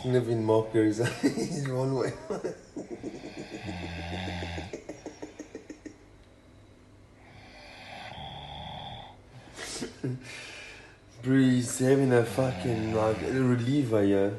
Sniffing mockers. He's one way. Bro, he's having a fucking like a reliever, yeah.